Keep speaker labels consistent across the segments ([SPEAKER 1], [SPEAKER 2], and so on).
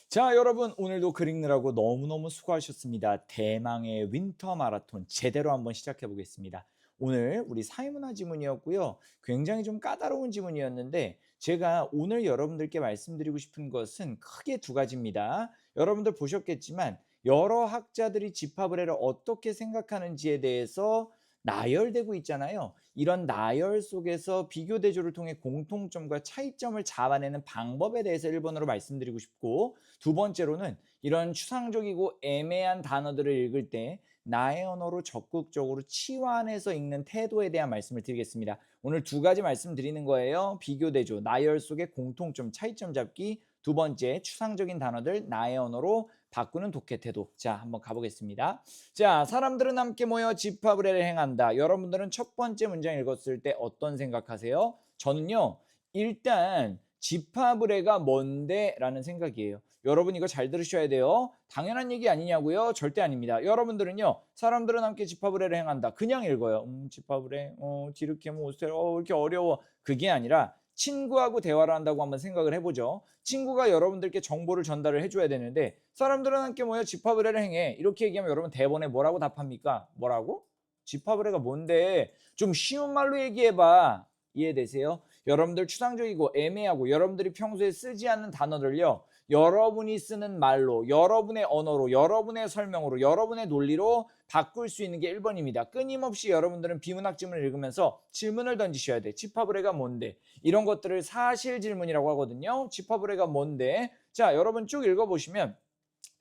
[SPEAKER 1] 자, 여러분 오늘도 글 읽느라고 너무너무 수고하셨습니다. 대망의 윈터 마라톤 제대로 한번 시작해 보겠습니다. 오늘 우리 사회문화 지문이었고요. 굉장히 좀 까다로운 지문이었는데 제가 오늘 여러분들께 말씀드리고 싶은 것은 크게 두 가지입니다. 여러분들 보셨겠지만 여러 학자들이 집합을 해를 어떻게 생각하는지에 대해서 나열되고 있잖아요. 이런 나열 속에서 비교 대조를 통해 공통점과 차이점을 잡아내는 방법에 대해서 1번으로 말씀드리고 싶고, 두 번째로는 이런 추상적이고 애매한 단어들을 읽을 때 나의 언어로 적극적으로 치환해서 읽는 태도에 대한 말씀을 드리겠습니다. 오늘 두 가지 말씀드리는 거예요. 비교 대조, 나열 속의 공통점, 차이점 잡기. 두 번째, 추상적인 단어들 나의 언어로 바꾸는 독해 태도. 자, 한번 가보겠습니다. 자, 사람들은 함께 모여 집합을 행한다. 여러분들은 첫 번째 문장 읽었을 때 어떤 생각하세요? 저는요, 일단 집합을 해가 뭔데? 라는 생각이에요. 여러분 이거 잘 들으셔야 돼요. 당연한 얘기 아니냐고요? 절대 아닙니다. 여러분들은요, 사람들은 함께 집합을 해를 행한다. 그냥 읽어요. 집합을 해. 디르케모 오스텔. 이렇게 어려워. 그게 아니라 친구하고 대화를 한다고 한번 생각을 해보죠. 친구가 여러분들께 정보를 전달을 해줘야 되는데 사람들은 함께 모여 집합을 해를 행해. 이렇게 얘기하면 여러분 대본에 뭐라고 답합니까? 뭐라고? 집합을 해가 뭔데? 좀 쉬운 말로 얘기해봐. 이해되세요? 여러분들 추상적이고 애매하고 여러분들이 평소에 쓰지 않는 단어들요, 여러분이 쓰는 말로, 여러분의 언어로, 여러분의 설명으로, 여러분의 논리로 바꿀 수 있는 게 1번입니다. 끊임없이 여러분들은 비문학 지문을 읽으면서 질문을 던지셔야 돼. 집합을 해가 뭔데? 이런 것들을 사실 질문이라고 하거든요. 집합을 해가 뭔데? 자, 여러분 쭉 읽어보시면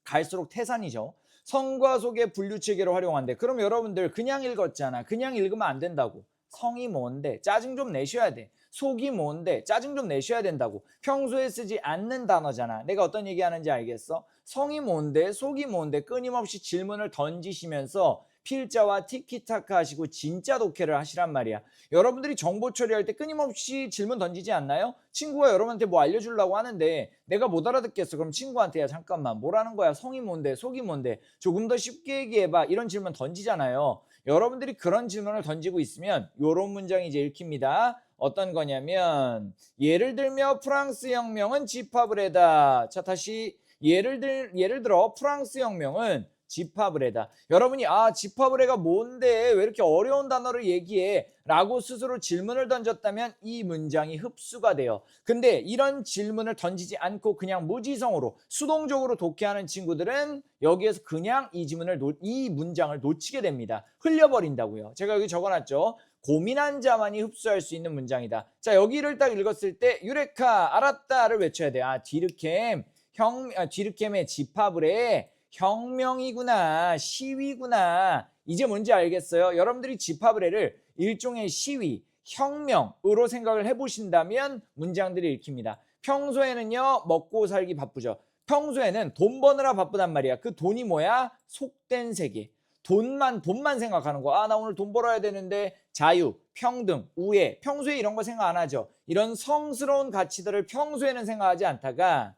[SPEAKER 1] 갈수록 태산이죠. 성과 속의 분류체계로 활용한대. 그럼 여러분들 그냥 읽었잖아. 그냥 읽으면 안 된다고. 성이 뭔데? 짜증 좀 내셔야 돼. 속이 뭔데? 짜증 좀 내셔야 된다고. 평소에 쓰지 않는 단어잖아. 내가 어떤 얘기하는지 알겠어? 성이 뭔데? 속이 뭔데? 끊임없이 질문을 던지시면서 필자와 티키타카 하시고 진짜 독해를 하시란 말이야. 여러분들이 정보 처리할 때 끊임없이 질문 던지지 않나요? 친구가 여러분한테 뭐 알려주려고 하는데 내가 못 알아듣겠어. 그럼 친구한테 야 잠깐만 뭐라는 거야? 성이 뭔데? 속이 뭔데? 조금 더 쉽게 얘기해봐. 이런 질문 던지잖아요. 여러분들이 그런 질문을 던지고 있으면 이런 문장이 이제 읽힙니다. 어떤 거냐면 예를 들며 프랑스 혁명은 집합을 해다. 자, 다시 예를 들어 프랑스 혁명은 집합을 해다. 여러분이 집합을 해가 뭔데 왜 이렇게 어려운 단어를 얘기해? 라고 스스로 질문을 던졌다면 이 문장이 흡수가 돼요. 근데 이런 질문을 던지지 않고 그냥 무지성으로 수동적으로 독해하는 친구들은 여기에서 그냥 이 문장을 놓치게 됩니다. 흘려버린다고요. 제가 여기 적어놨죠. 고민한 자만이 흡수할 수 있는 문장이다. 자, 여기를 딱 읽었을 때 유레카 알았다를 외쳐야 돼. 디르켐의 집합을 해. 혁명이구나. 시위구나. 이제 뭔지 알겠어요? 여러분들이 집합을 해를 일종의 시위, 혁명으로 생각을 해보신다면 문장들이 읽힙니다. 평소에는요, 먹고 살기 바쁘죠. 평소에는 돈 버느라 바쁘단 말이야. 그 돈이 뭐야? 속된 세계. 돈만 생각하는 거. 나 오늘 돈 벌어야 되는데 자유, 평등, 우애. 평소에 이런 거 생각 안 하죠. 이런 성스러운 가치들을 평소에는 생각하지 않다가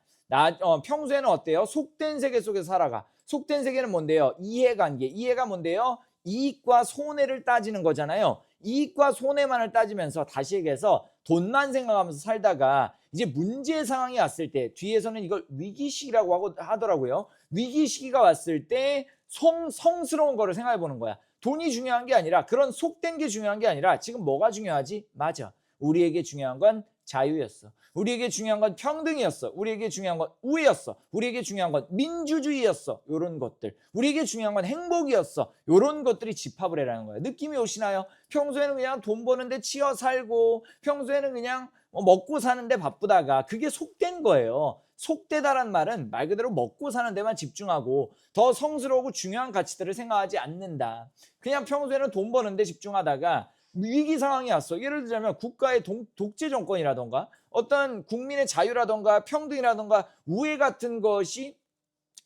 [SPEAKER 1] 평소에는 어때요? 속된 세계 속에서 살아가. 속된 세계는 뭔데요? 이해관계. 이해가 뭔데요? 이익과 손해를 따지는 거잖아요. 이익과 손해만을 따지면서 다시 얘기해서 돈만 생각하면서 살다가 이제 문제 상황이 왔을 때 뒤에서는 이걸 위기시기라고 하더라고요. 위기시기가 왔을 때 성스러운 거를 생각해 보는 거야. 돈이 중요한 게 아니라 그런 속된 게 중요한 게 아니라 지금 뭐가 중요하지? 맞아. 우리에게 중요한 건 자유였어. 우리에게 중요한 건 평등이었어. 우리에게 중요한 건 우애였어. 우리에게 중요한 건 민주주의였어. 이런 것들. 우리에게 중요한 건 행복이었어. 이런 것들이 집합을 해라는 거야. 느낌이 오시나요? 평소에는 그냥 돈 버는데 치여 살고 평소에는 그냥 먹고 사는데 바쁘다가 그게 속된 거예요. 속되다란 말은 말 그대로 먹고 사는 데만 집중하고 더 성스러우고 중요한 가치들을 생각하지 않는다. 그냥 평소에는 돈 버는데 집중하다가 위기 상황이 왔어. 예를 들자면 국가의 독재 정권이라던가 어떤 국민의 자유라던가 평등이라던가 우애 같은 것이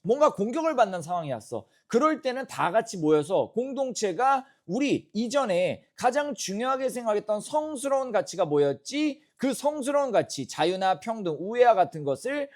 [SPEAKER 1] 뭔가 공격을 받는 상황이 왔어. 그럴 때는 다 같이 모여서 공동체가 우리 이전에 가장 중요하게 생각했던 성스러운 가치가 뭐였지? 그 성스러운 가치, 자유나 평등, 우애와 같은 것을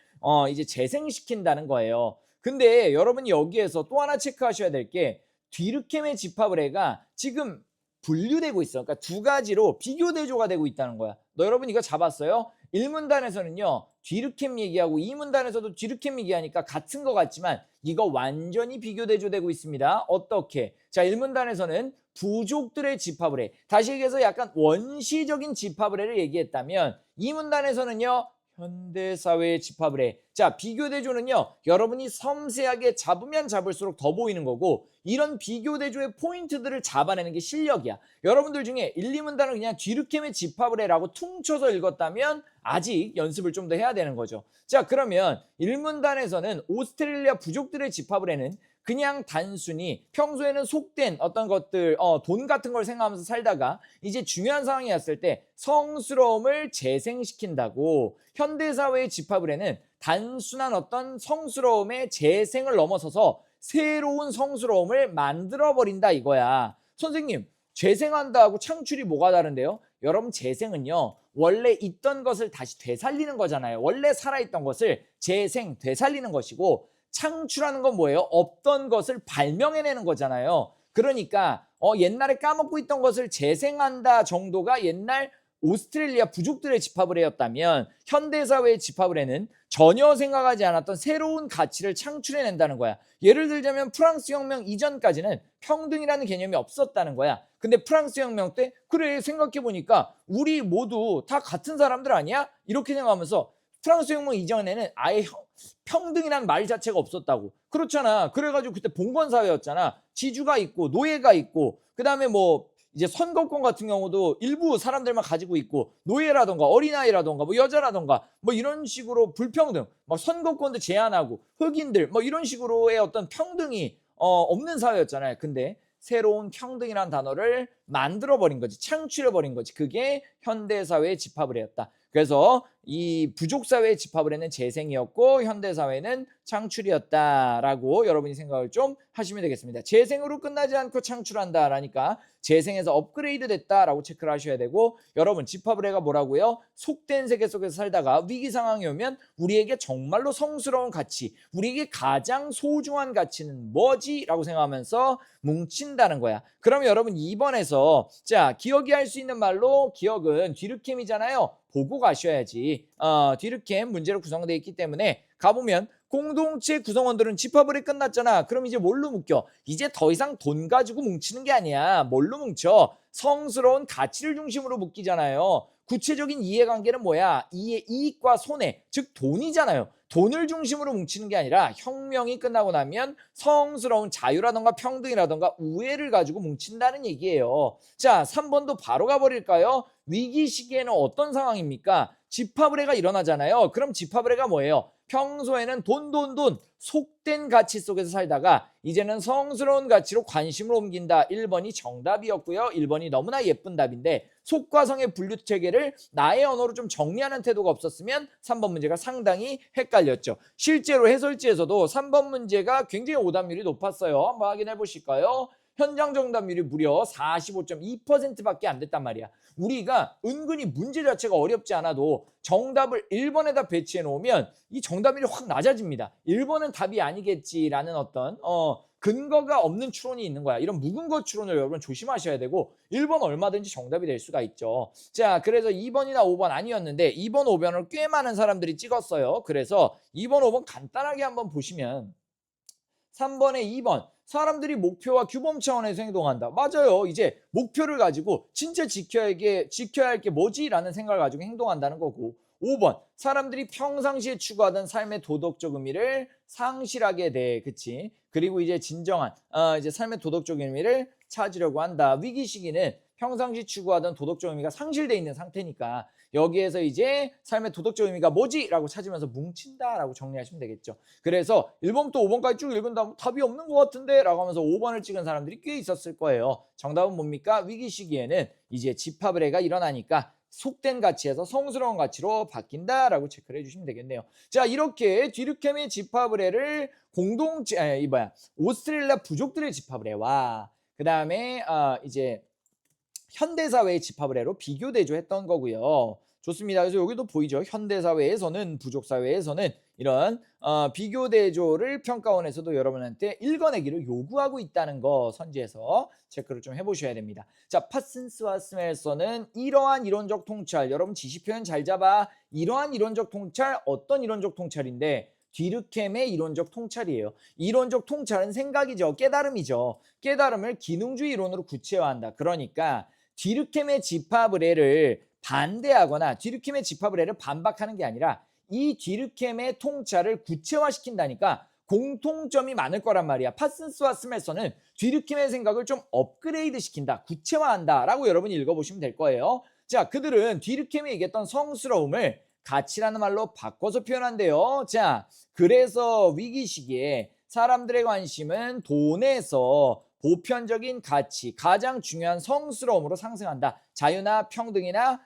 [SPEAKER 1] 이제 재생시킨다는 거예요. 근데 여러분이 여기에서 또 하나 체크하셔야 될 게 뒤르켐의 집합을 해가 지금 분류되고 있어. 그러니까 두 가지로 비교 대조가 되고 있다는 거야. 여러분 이거 잡았어요? 1문단에서는요. 뒤르켐 얘기하고 2문단에서도 뒤르켐 얘기하니까 같은 것 같지만 이거 완전히 비교대조되고 있습니다. 어떻게? 자, 1문단에서는 부족들의 집합을 해. 다시 얘기해서 약간 원시적인 집합을 해를 얘기했다면 2문단에서는요. 현대사회의 집합을 해. 자, 비교대조는요. 여러분이 섬세하게 잡으면 잡을수록 더 보이는 거고 이런 비교대조의 포인트들을 잡아내는 게 실력이야. 여러분들 중에 1, 2문단을 그냥 뒤르켐의 집합을 해라고 퉁쳐서 읽었다면 아직 연습을 좀 더 해야 되는 거죠. 자, 그러면 1문단에서는 오스트레일리아 부족들의 집합을 해는 그냥 단순히 평소에는 속된 어떤 것들, 돈 같은 걸 생각하면서 살다가 이제 중요한 상황이 왔을 때 성스러움을 재생시킨다고 현대사회의 집합을 해는 단순한 어떤 성스러움의 재생을 넘어서서 새로운 성스러움을 만들어버린다 이거야. 선생님, 재생한다하고 창출이 뭐가 다른데요? 여러분, 재생은요. 원래 있던 것을 다시 되살리는 거잖아요. 원래 살아있던 것을 재생, 되살리는 것이고 창출하는 건 뭐예요? 없던 것을 발명해내는 거잖아요. 그러니까 옛날에 까먹고 있던 것을 재생한다 정도가 옛날 오스트레일리아 부족들의 집합을 해였다면 현대사회의 집합을 해는 전혀 생각하지 않았던 새로운 가치를 창출해낸다는 거야. 예를 들자면 프랑스 혁명 이전까지는 평등이라는 개념이 없었다는 거야. 근데 프랑스 혁명 때 그래 생각해보니까 우리 모두 다 같은 사람들 아니야? 이렇게 생각하면서 프랑스 혁명 이전에는 아예 평등이라는 말 자체가 없었다고. 그렇잖아. 그래가지고 그때 봉건사회였잖아. 지주가 있고 노예가 있고 그다음에 뭐 이제 선거권 같은 경우도 일부 사람들만 가지고 있고 노예라던가 어린아이라던가 뭐 여자라던가 뭐 이런 식으로 불평등, 막 선거권도 제한하고 흑인들 뭐 이런 식으로의 어떤 평등이 없는 사회였잖아요. 근데 새로운 평등이라는 단어를 만들어버린 거지. 창출해버린 거지. 그게 현대사회의 집합을 해였다. 그래서 이 부족사회의 집합을 해는 재생이었고 현대사회는 창출이었다라고 여러분이 생각을 좀 하시면 되겠습니다. 재생으로 끝나지 않고 창출한다라니까 재생에서 업그레이드 됐다라고 체크를 하셔야 되고 여러분 집합을 해가 뭐라고요? 속된 세계 속에서 살다가 위기 상황이 오면 우리에게 정말로 성스러운 가치, 우리에게 가장 소중한 가치는 뭐지? 라고 생각하면서 뭉친다는 거야. 그럼 여러분 2번에서 자 기억이 할 수 있는 말로 기억은 뒤르켐이잖아요. 보고 가셔야지. 뒤르켐 문제로 구성되어 있기 때문에 가보면 공동체 구성원들은 집합을 해 끝났잖아. 그럼 이제 뭘로 묶여? 이제 더 이상 돈 가지고 뭉치는 게 아니야. 뭘로 뭉쳐? 성스러운 가치를 중심으로 묶이잖아요. 구체적인 이해관계는 뭐야? 이익과 손해, 즉 돈이잖아요. 돈을 중심으로 뭉치는 게 아니라 혁명이 끝나고 나면 성스러운 자유라던가 평등이라던가 우애를 가지고 뭉친다는 얘기예요. 자, 3번도 바로 가버릴까요? 위기 시기에는 어떤 상황입니까? 집합의례가 일어나잖아요. 그럼 집합의례가 뭐예요? 평소에는 돈 속된 가치 속에서 살다가 이제는 성스러운 가치로 관심을 옮긴다. 1번이 정답이었고요. 1번이 너무나 예쁜 답인데 속과 성의 분류 체계를 나의 언어로 좀 정리하는 태도가 없었으면 3번 문제가 상당히 헷갈렸죠. 실제로 해설지에서도 3번 문제가 굉장히 오답률이 높았어요. 한번 확인해 보실까요? 현장 정답률이 무려 45.2%밖에 안 됐단 말이야. 우리가 은근히 문제 자체가 어렵지 않아도 정답을 1번에다 배치해 놓으면 이 정답률이 확 낮아집니다. 1번은 답이 아니겠지라는 어떤 근거가 없는 추론이 있는 거야. 이런 묵은 것 추론을 여러분 조심하셔야 되고 1번 얼마든지 정답이 될 수가 있죠. 자, 그래서 2번이나 5번 아니었는데 2번, 5번을 꽤 많은 사람들이 찍었어요. 그래서 2번, 5번 간단하게 한번 보시면 3번에 2번 사람들이 목표와 규범 차원에서 행동한다. 맞아요. 이제 목표를 가지고 진짜 지켜야 할 게 뭐지? 라는 생각을 가지고 행동한다는 거고 5번 사람들이 평상시에 추구하던 삶의 도덕적 의미를 상실하게 돼. 그치? 그리고 이제 진정한 이제 삶의 도덕적 의미를 찾으려고 한다. 위기 시기는 평상시 추구하던 도덕적 의미가 상실돼 있는 상태니까 여기에서 이제 삶의 도덕적 의미가 뭐지? 라고 찾으면서 뭉친다라고 정리하시면 되겠죠. 그래서 1번부터 5번까지 쭉 읽은 다음 답이 없는 것 같은데? 라고 하면서 5번을 찍은 사람들이 꽤 있었을 거예요. 정답은 뭡니까? 위기 시기에는 이제 집합의례가 일어나니까 속된 가치에서 성스러운 가치로 바뀐다라고 체크를 해주시면 되겠네요. 자, 이렇게 뒤르켐의 집합의례를 오스트레일리아 부족들의 집합의례와 그 다음에 이제 현대사회의 집합의례로 비교 대조했던 거고요. 좋습니다. 그래서 여기도 보이죠. 현대사회에서는 부족사회에서는 이런 비교대조를 평가원에서도 여러분한테 읽어내기를 요구하고 있다는 거 선지에서 체크를 좀 해보셔야 됩니다. 자, 파슨스와 스멜서는 이러한 이론적 통찰, 여러분 지시표현 잘 잡아. 이러한 이론적 통찰, 어떤 이론적 통찰인데 뒤르켐의 이론적 통찰이에요. 이론적 통찰은 생각이죠. 깨달음이죠. 깨달음을 기능주의 이론으로 구체화한다. 그러니까 뒤르켐의 집합의례를 반대하거나 뒤르켐의 집합의례를 반박하는 게 아니라 이 뒤르켐의 통찰을 구체화시킨다니까 공통점이 많을 거란 말이야. 파슨스와 스멜서는 뒤르켐의 생각을 좀 업그레이드 시킨다, 구체화한다 라고 여러분이 읽어보시면 될 거예요. 자, 그들은 뒤르켐이 얘기했던 성스러움을 가치라는 말로 바꿔서 표현한대요. 자, 그래서 위기 시기에 사람들의 관심은 돈에서 보편적인 가치, 가장 중요한 성스러움으로 상승한다. 자유나 평등이나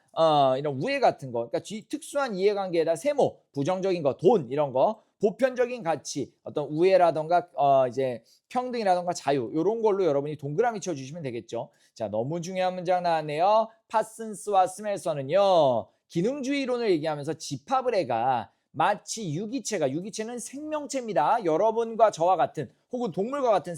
[SPEAKER 1] 이런 우애 같은 거, 그러니까 특수한 이해관계에다 세모, 부정적인 거, 돈 이런 거, 보편적인 가치, 어떤 우애라던가 이제 평등이라던가 자유 이런 걸로 여러분이 동그라미 쳐주시면 되겠죠. 자, 너무 중요한 문장 나왔네요. 파슨스와 스멜서는요, 기능주의 이론을 얘기하면서 집합의례가 마치 유기체는 생명체입니다. 여러분과 저와 같은 혹은 동물과 같은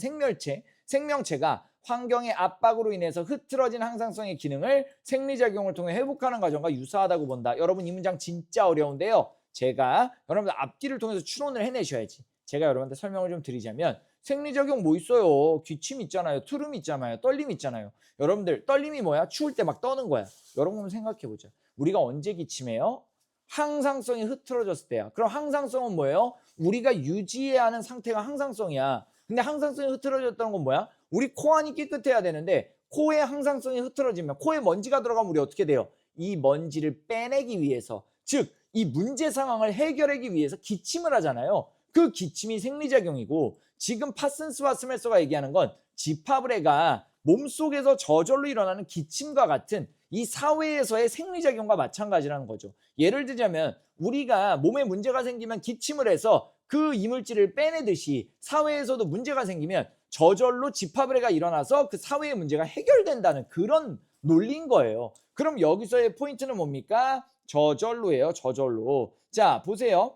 [SPEAKER 1] 생명체가 환경의 압박으로 인해서 흐트러진 항상성의 기능을 생리작용을 통해 회복하는 과정과 유사하다고 본다. 여러분 이 문장 진짜 어려운데요. 제가 여러분들 앞뒤를 통해서 추론을 해내셔야지. 제가 여러분한테 설명을 좀 드리자면 생리작용 뭐 있어요? 기침 있잖아요. 투름 있잖아요. 떨림 있잖아요. 여러분들 떨림이 뭐야? 추울 때 막 떠는 거야. 여러분 한번 생각해보자. 우리가 언제 기침해요? 항상성이 흐트러졌을 때야. 그럼 항상성은 뭐예요? 우리가 유지해야 하는 상태가 항상성이야. 근데 항상성이 흐트러졌다는 건 뭐야? 우리 코 안이 깨끗해야 되는데 코의 항상성이 흐트러지면 코에 먼지가 들어가면 우리 어떻게 돼요? 이 먼지를 빼내기 위해서, 즉 이 문제 상황을 해결하기 위해서 기침을 하잖아요. 그 기침이 생리작용이고, 지금 파슨스와 스멜서가 얘기하는 건 집합의례가 몸속에서 저절로 일어나는 기침과 같은 이 사회에서의 생리작용과 마찬가지라는 거죠. 예를 들자면 우리가 몸에 문제가 생기면 기침을 해서 그 이물질을 빼내듯이 사회에서도 문제가 생기면 저절로 집합의례가 일어나서 그 사회의 문제가 해결된다는 그런 논리인 거예요. 그럼 여기서의 포인트는 뭡니까? 저절로예요. 저절로. 자, 보세요.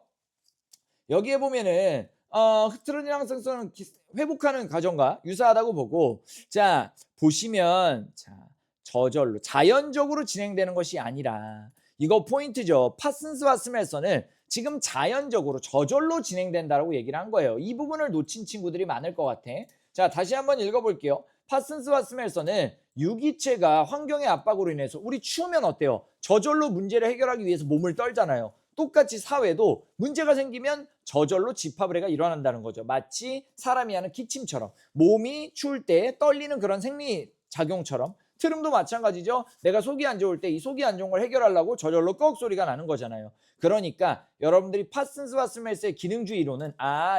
[SPEAKER 1] 여기에 보면은 흐트러진 항상성을 회복하는 과정과 유사하다고 보고, 자 보시면, 자 저절로 자연적으로 진행되는 것이 아니라, 이거 포인트죠. 파슨스와 스멜서는 지금 자연적으로 저절로 진행된다라고 얘기를 한 거예요. 이 부분을 놓친 친구들이 많을 것 같아. 자, 다시 한번 읽어볼게요. 파슨스와 스멜서는 유기체가 환경의 압박으로 인해서, 우리 추우면 어때요? 저절로 문제를 해결하기 위해서 몸을 떨잖아요. 똑같이 사회도 문제가 생기면 저절로 집합의례가 일어난다는 거죠. 마치 사람이 하는 기침처럼, 몸이 추울 때 떨리는 그런 생리작용처럼 트름도 마찬가지죠. 내가 속이 안 좋을 때 이 속이 안 좋은 걸 해결하려고 저절로 꺽 소리가 나는 거잖아요. 그러니까 여러분들이 파슨스와 스멜스의 기능주의 이론은,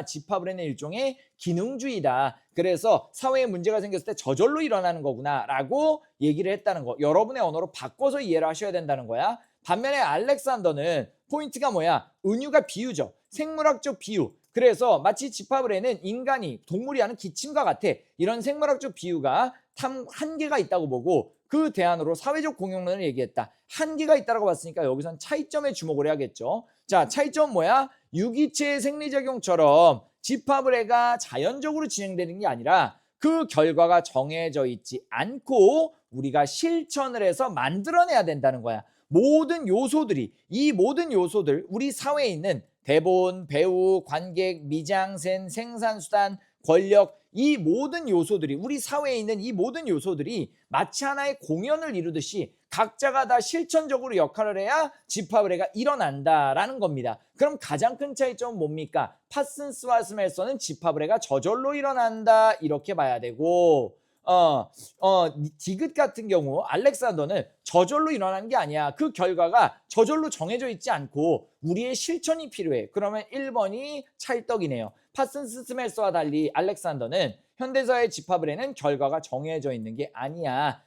[SPEAKER 1] 집합의례는 일종의 기능주의다. 그래서 사회에 문제가 생겼을 때 저절로 일어나는 거구나 라고 얘기를 했다는 거, 여러분의 언어로 바꿔서 이해를 하셔야 된다는 거야. 반면에 알렉산더는 포인트가 뭐야? 은유가 비유죠. 생물학적 비유. 그래서 마치 집합의례는 인간이 동물이 하는 기침과 같아. 이런 생물학적 비유가 한계가 있다고 보고 그 대안으로 사회적 공용론을 얘기했다. 한계가 있다고 봤으니까 여기선 차이점에 주목을 해야겠죠. 자, 차이점 뭐야? 유기체의 생리작용처럼 집합의례가 자연적으로 진행되는 게 아니라 그 결과가 정해져 있지 않고 우리가 실천을 해서 만들어내야 된다는 거야. 모든 요소들이, 이 모든 요소들, 우리 사회에 있는 대본, 배우, 관객, 미장센, 생산수단, 권력, 이 모든 요소들이, 우리 사회에 있는 이 모든 요소들이 마치 하나의 공연을 이루듯이 각자가 다 실천적으로 역할을 해야 집합의례가 일어난다라는 겁니다. 그럼 가장 큰 차이점은 뭡니까? 파슨스와 스멜서는 집합의례가 저절로 일어난다 이렇게 봐야 되고, 디귿 같은 경우 알렉산더는 저절로 일어나는 게 아니야. 그 결과가 저절로 정해져 있지 않고 우리의 실천이 필요해. 그러면 1번이 찰떡이네요. 파슨스 스멜서와 달리 알렉산더는 현대사의 집합의례는 결과가 정해져 있는 게 아니야.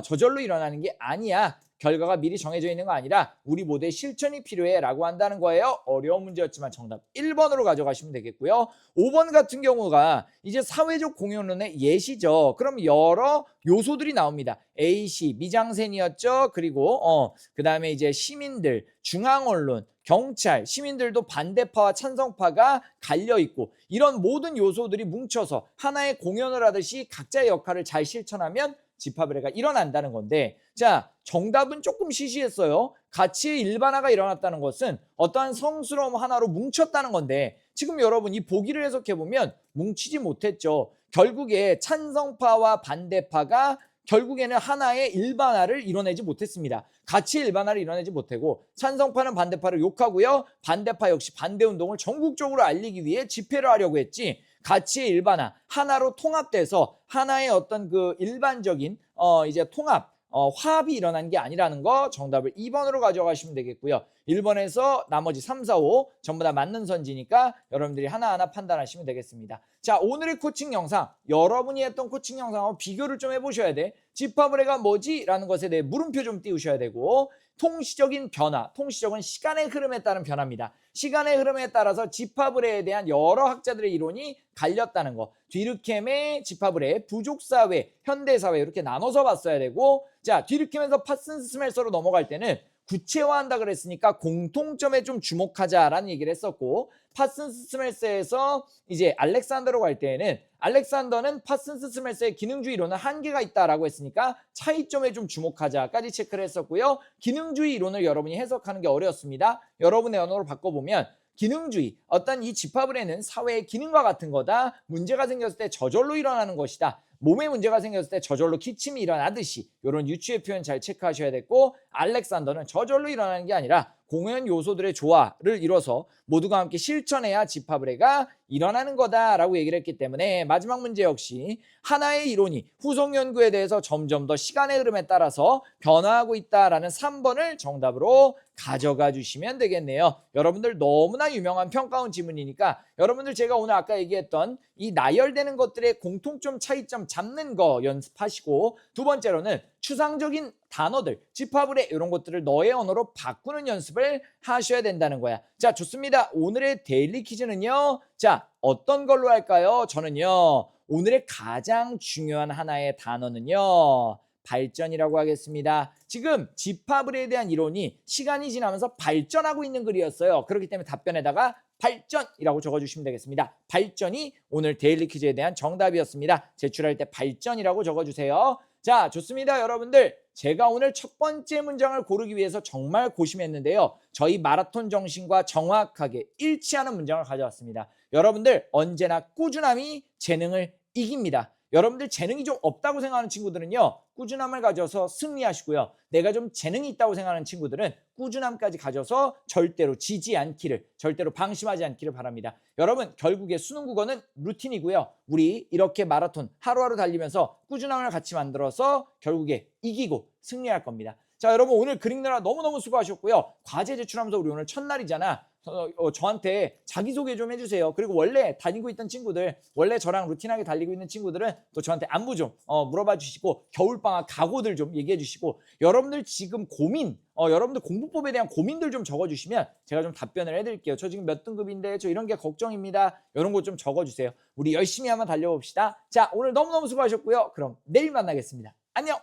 [SPEAKER 1] 저절로 일어나는 게 아니야. 결과가 미리 정해져 있는 거 아니라 우리 모두의 실천이 필요해라고 한다는 거예요. 어려운 문제였지만 정답 1번으로 가져가시면 되겠고요. 5번 같은 경우가 이제 사회적 공연론의 예시죠. 그럼 여러 요소들이 나옵니다. A씨 미장센이었죠. 그리고 그다음에 이제 시민들, 중앙언론, 경찰, 시민들도 반대파와 찬성파가 갈려 있고 이런 모든 요소들이 뭉쳐서 하나의 공연을 하듯이 각자의 역할을 잘 실천하면 집합의례가 일어난다는 건데, 자, 정답은 조금 시시했어요. 가치의 일반화가 일어났다는 것은 어떠한 성스러움 하나로 뭉쳤다는 건데, 지금 여러분 이 보기를 해석해 보면 뭉치지 못했죠. 결국에 찬성파와 반대파가 결국에는 하나의 일반화를 이뤄내지 못했습니다. 가치 일반화를 이뤄내지 못하고 찬성파는 반대파를 욕하고요. 반대파 역시 반대운동을 전국적으로 알리기 위해 집회를 하려고 했지, 가치의 일반화, 하나로 통합돼서 하나의 어떤 그 일반적인 이제 통합, 화합이 일어난 게 아니라는 거, 정답을 2번으로 가져가시면 되겠고요. 1번에서 나머지 3, 4, 5 전부 다 맞는 선지니까 여러분들이 하나하나 판단하시면 되겠습니다. 자, 오늘의 코칭 영상, 여러분이 했던 코칭 영상하고 비교를 좀 해보셔야 돼. 집합의례가 뭐지? 라는 것에 대해 물음표 좀 띄우셔야 되고, 통시적인 변화, 통시적은 시간의 흐름에 따른 변화입니다. 시간의 흐름에 따라서 집합의례에 대한 여러 학자들의 이론이 갈렸다는 거. 뒤르켐의 집합의례, 부족사회, 현대사회 이렇게 나눠서 봤어야 되고, 자, 뒤르켐에서 파슨스 스멜서로 넘어갈 때는 구체화한다 그랬으니까 공통점에 좀 주목하자라는 얘기를 했었고, 파슨스 스멜서에서 이제 알렉산더로 갈 때에는 알렉산더는 파슨스 스멜서의 기능주의 이론은 한계가 있다라고 했으니까 차이점에 좀 주목하자까지 체크를 했었고요. 기능주의 이론을 여러분이 해석하는 게 어려웠습니다. 여러분의 언어로 바꿔보면 기능주의, 어떤 이 집합의례는 사회의 기능과 같은 거다. 문제가 생겼을 때 저절로 일어나는 것이다. 몸에 문제가 생겼을 때 저절로 기침이 일어나듯이 이런 유추의 표현 잘 체크하셔야 됐고, 알렉산더는 저절로 일어나는 게 아니라 공연 요소들의 조화를 이뤄서 모두가 함께 실천해야 집합의례가 일어나는 거다라고 얘기를 했기 때문에 마지막 문제 역시 하나의 이론이 후속 연구에 대해서 점점 더 시간의 흐름에 따라서 변화하고 있다라는 3번을 정답으로 가져가 주시면 되겠네요. 여러분들 너무나 유명한 평가원 지문이니까 여러분들 제가 오늘 아까 얘기했던 이 나열되는 것들의 공통점 차이점 잡는 거 연습하시고, 두 번째로는 추상적인 단어들, 집합의례 이런 것들을 너의 언어로 바꾸는 연습을 하셔야 된다는 거야. 자, 좋습니다. 오늘의 데일리 퀴즈는요. 자, 어떤 걸로 할까요? 저는요, 오늘의 가장 중요한 하나의 단어는요, 발전이라고 하겠습니다. 지금 집합의례에 대한 이론이 시간이 지나면서 발전하고 있는 글이었어요. 그렇기 때문에 답변에다가 발전이라고 적어주시면 되겠습니다. 발전이 오늘 데일리 퀴즈에 대한 정답이었습니다. 제출할 때 발전이라고 적어주세요. 자, 좋습니다. 여러분들, 제가 오늘 첫 번째 문장을 고르기 위해서 정말 고심했는데요. 저희 마라톤 정신과 정확하게 일치하는 문장을 가져왔습니다. 여러분들, 언제나 꾸준함이 재능을 이깁니다. 여러분들 재능이 좀 없다고 생각하는 친구들은요, 꾸준함을 가져서 승리하시고요. 내가 좀 재능이 있다고 생각하는 친구들은 꾸준함까지 가져서 절대로 지지 않기를, 절대로 방심하지 않기를 바랍니다. 여러분, 결국에 수능 국어는 루틴이고요. 우리 이렇게 마라톤 하루하루 달리면서 꾸준함을 같이 만들어서 결국에 이기고 승리할 겁니다. 자, 여러분, 오늘 그릭느라 너무너무 수고하셨고요. 과제 제출하면서 우리 오늘 첫날이잖아. 저한테 자기소개 좀 해주세요. 그리고 원래 다니고 있던 친구들, 원래 저랑 루틴하게 달리고 있는 친구들은 또 저한테 안부 좀 물어봐 주시고, 겨울방학 각오들 좀 얘기해 주시고, 여러분들 지금 고민, 여러분들 공부법에 대한 고민들 좀 적어주시면 제가 좀 답변을 해드릴게요. 저 지금 몇 등급인데 저 이런 게 걱정입니다. 이런 거 좀 적어주세요. 우리 열심히 한번 달려봅시다. 자, 오늘 너무너무 수고하셨고요. 그럼 내일 만나겠습니다. 안녕.